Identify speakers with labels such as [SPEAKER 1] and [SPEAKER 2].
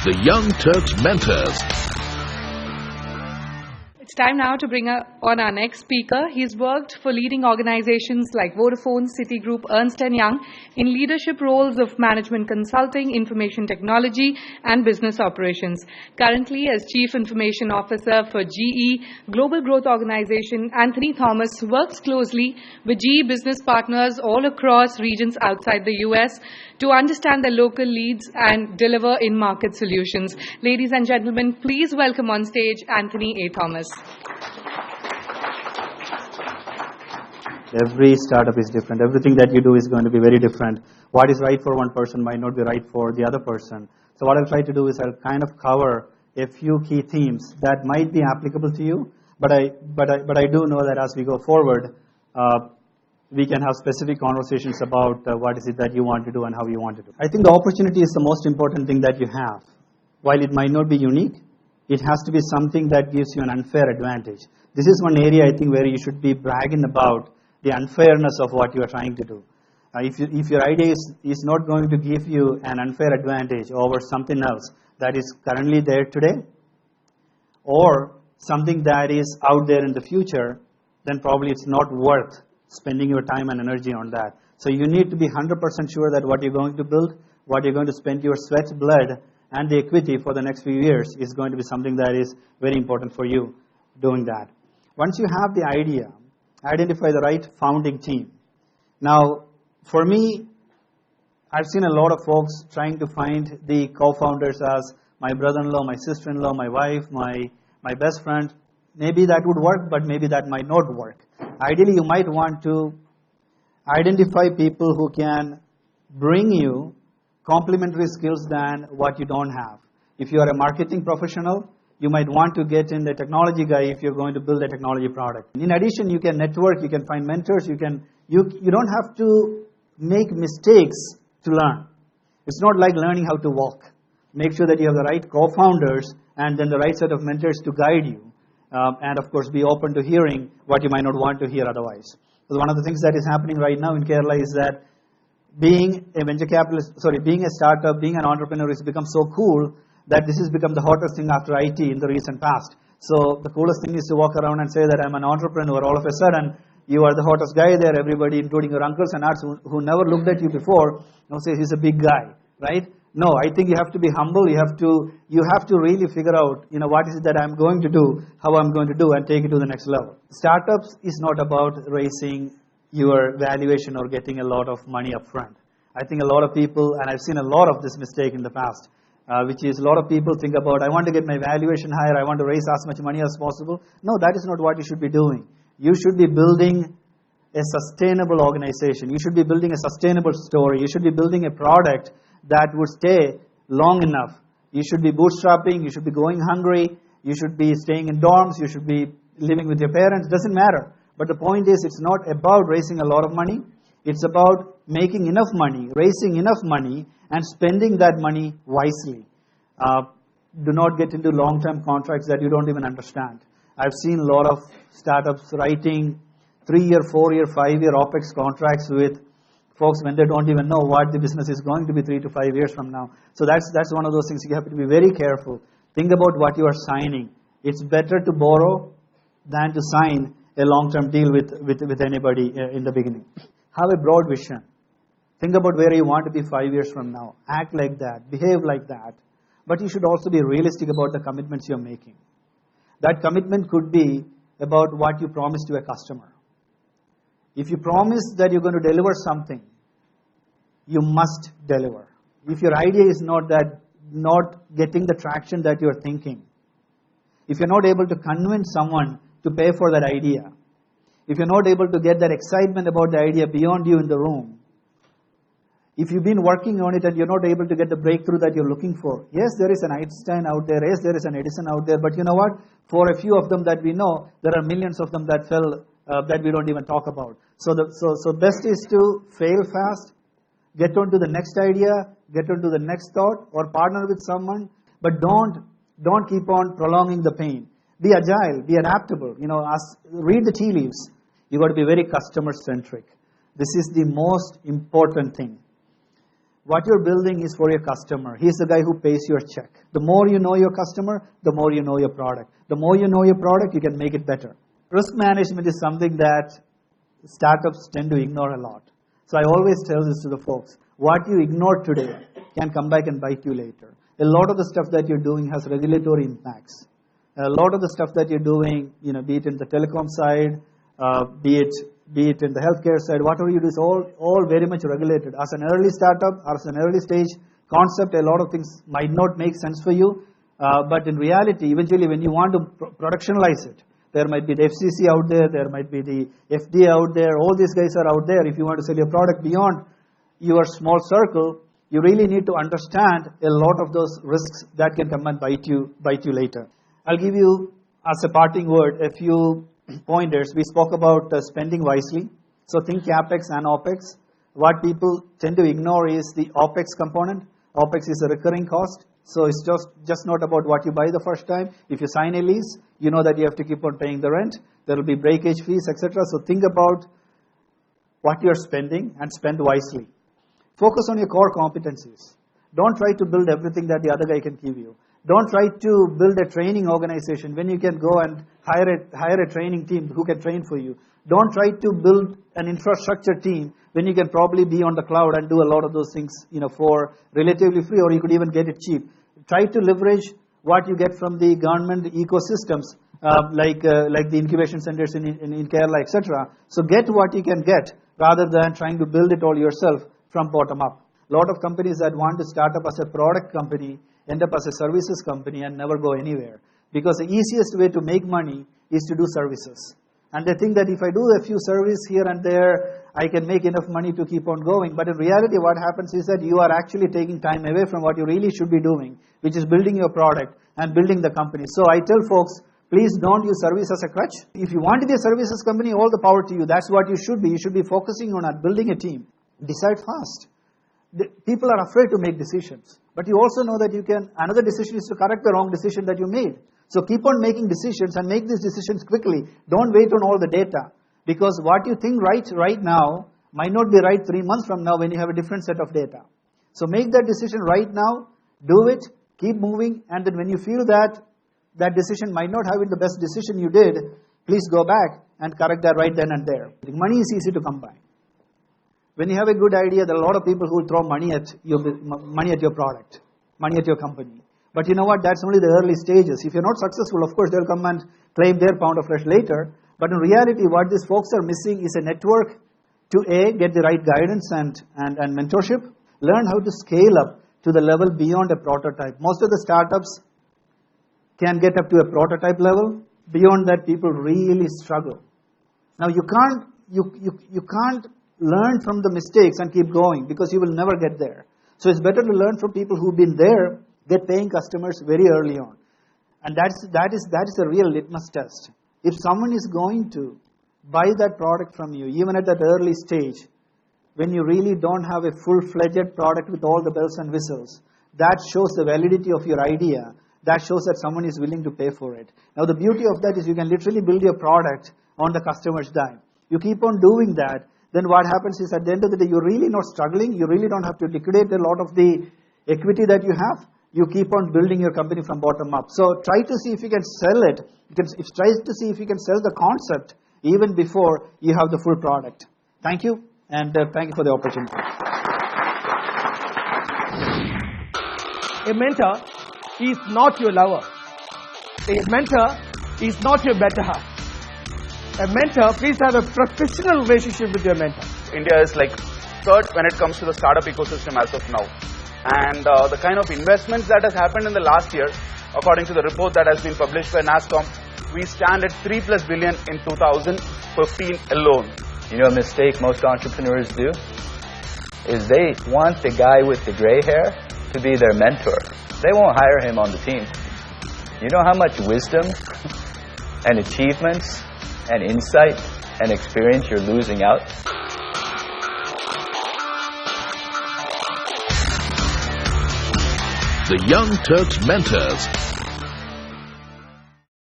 [SPEAKER 1] the Young Turks Mentors.
[SPEAKER 2] It's time now to bring on our next speaker. He's worked for leading organizations like Vodafone, Citigroup, Ernst & Young in leadership roles of management consulting, information technology, and business operations. Currently, as Chief Information Officer for GE Global Growth Organization, Anthony Thomas works closely with GE business partners all across regions outside the US to understand the local needs and deliver in-market solutions. Ladies and gentlemen, please welcome on stage Anthony A. Thomas.
[SPEAKER 3] Every startup is different. Everything that you do is going to be very different. What is right for one person might not be right for the other person. So what I'll try to do is I'll kind of cover a few key themes that might be applicable to you, but I do know that as we go forward, we can have specific conversations about what is it that you want to do and how you want to do. I think the opportunity is the most important thing that you have. While it might not be unique, it has to be something that gives you an unfair advantage. This is one area I think where you should be bragging about the unfairness of what you are trying to do. If your idea is not going to give you an unfair advantage over something else that is currently there today, or something that is out there in the future, then probably it's not worth spending your time and energy on that. So you need to be 100% sure that what you're going to build, what you're going to spend your sweat, blood, and the equity for the next few years is going to be something that is very important for you doing that. Once you have the idea, identify the right founding team. Now, for me, I've seen a lot of folks trying to find the co-founders as my brother-in-law, my sister-in-law, my wife, my best friend. Maybe that would work, but maybe that might not work. Ideally, you might want to identify people who can bring you complementary skills than what you don't have. If you are a marketing professional, you might want to get in the technology guy if you're going to build a technology product. In addition, you can network, you can find mentors, you don't have to make mistakes to learn. It's not like learning how to walk. Make sure that you have the right co-founders and then the right set of mentors to guide you. And of course, be open to hearing what you might not want to hear otherwise. So one of the things that is happening right now in Kerala is that being a startup, being an entrepreneur has become so cool that this has become the hottest thing after IT in the recent past. So the coolest thing is to walk around and say that I'm an entrepreneur. All of a sudden, you are the hottest guy there. Everybody, including your uncles and aunts who never looked at you before, now say he's a big guy, right? No, I think you have to be humble. You have to really figure out, what is it that I'm going to do, how I'm going to do, and take it to the next level. Startups is not about raising your valuation or getting a lot of money up front. I think a lot of people, and I've seen a lot of this mistake in the past, which is a lot of people think about, I want to get my valuation higher, I want to raise as much money as possible. No, that is not what you should be doing. You should be building a sustainable organization. You should be building a sustainable story. You should be building a product that would stay long enough. You should be bootstrapping, you should be going hungry, you should be staying in dorms, you should be living with your parents, doesn't matter. But the point is, it's not about raising a lot of money, it's about making enough money, raising enough money, and spending that money wisely. Do not get into long-term contracts that you don't even understand. I've seen a lot of startups writing 3-year, 4-year, 5-year OPEX contracts with folks when they don't even know what the business is going to be 3 to 5 years from now. So that's one of those things you have to be very careful. Think about what you are signing. It's better to borrow than to sign a long-term deal with anybody in the beginning. Have a broad vision. Think about where you want to be 5 years from now. Act like that. Behave like that. But you should also be realistic about the commitments you're making. That commitment could be about what you promise to a customer. If you promise that you're going to deliver something, you must deliver. If your idea is not getting the traction that you're thinking, if you're not able to convince someone to pay for that idea, if you're not able to get that excitement about the idea beyond you in the room, if you've been working on it and you're not able to get the breakthrough that you're looking for, yes, there is an Einstein out there, yes, there is an Edison out there, but you know what? For a few of them that we know, there are millions of them that fell that we don't even talk about. So best is to fail fast, get on to the next idea, get on to the next thought, or partner with someone, but don't keep on prolonging the pain. Be agile, be adaptable. Read the tea leaves. You got to be very customer centric. This is the most important thing. What you're building is for your customer. He's the guy who pays your check. The more you know your customer, the more you know your product. The more you know your product, you can make it better. Risk management is something that startups tend to ignore a lot. So I always tell this to the folks. What you ignore today can come back and bite you later. A lot of the stuff that you're doing has regulatory impacts. A lot of the stuff that you're doing, be it in the telecom side, be it in the healthcare side, whatever you do is all very much regulated. As an early startup, as an early stage concept, a lot of things might not make sense for you. But in reality, eventually when you want to productionalize it, there might be the FCC out there, there might be the FDA out there, all these guys are out there. If you want to sell your product beyond your small circle, you really need to understand a lot of those risks that can come and bite you later. I'll give you, as a parting word, a few pointers. We spoke about spending wisely. So think CapEx and OpEx. What people tend to ignore is the OpEx component. OpEx is a recurring cost. So it's just not about what you buy the first time. If you sign a lease, you know that you have to keep on paying the rent. There will be breakage fees, etc. So think about what you're spending and spend wisely. Focus on your core competencies. Don't try to build everything that the other guy can give you. Don't try to build a training organization when you can go and hire a training team who can train for you. Don't try to build an infrastructure team when you can probably be on the cloud and do a lot of those things, for relatively free, or you could even get it cheap. Try to leverage what you get from the government ecosystems, like the incubation centers in Kerala, etc. So get what you can get rather than trying to build it all yourself from bottom up. A lot of companies that want to start up as a product company end up as a services company and never go anywhere. Because the easiest way to make money is to do services. And they think that if I do a few services here and there, I can make enough money to keep on going. But in reality, what happens is that you are actually taking time away from what you really should be doing, which is building your product and building the company. So I tell folks, please don't use service as a crutch. If you want to be a services company, all the power to you. That's what you should be. You should be focusing on building a team. Decide fast. People are afraid to make decisions. But you also know that another decision is to correct the wrong decision that you made. So keep on making decisions and make these decisions quickly. Don't wait on all the data. Because what you think right now might not be right 3 months from now when you have a different set of data. So make that decision right now, do it, keep moving, and then when you feel that that decision might not have been the best decision you did, please go back and correct that right then and there. Money is easy to come by. When you have a good idea, there are a lot of people who will throw money at your product, money at your company. But you know what? That's only the early stages. If you're not successful, of course, they'll come and claim their pound of flesh later. But in reality, what these folks are missing is a network to get the right guidance and mentorship, learn how to scale up to the level beyond a prototype. Most of the startups can get up to a prototype level. Beyond that, people really struggle. Now, you can't learn from the mistakes and keep going because you will never get there. So it's better to learn from people who've been there, get paying customers very early on. And that is a real litmus test. If someone is going to buy that product from you, even at that early stage, when you really don't have a full-fledged product with all the bells and whistles, that shows the validity of your idea. That shows that someone is willing to pay for it. Now the beauty of that is you can literally build your product on the customer's dime. You keep on doing that, then what happens is at the end of the day, you're really not struggling. You really don't have to liquidate a lot of the equity that you have. You keep on building your company from bottom up. So try to see if you can sell it. Try to see if you can sell the concept even before you have the full product. Thank you, and thank you for the opportunity.
[SPEAKER 4] A mentor is not your lover. A mentor is not your better half. A mentor, please have a professional relationship with your mentor.
[SPEAKER 5] India is like third when it comes to the startup ecosystem as of now. And the kind of investments that has happened in the last year, according to the report that has been published by NASSCOM, we stand at $3+ billion in 2015 alone.
[SPEAKER 6] You know a mistake most entrepreneurs do? Is they want the guy with the gray hair to be their mentor. They won't hire him on the team. You know how much wisdom and achievements and insight and experience you're losing out?
[SPEAKER 1] The Young Turks Mentors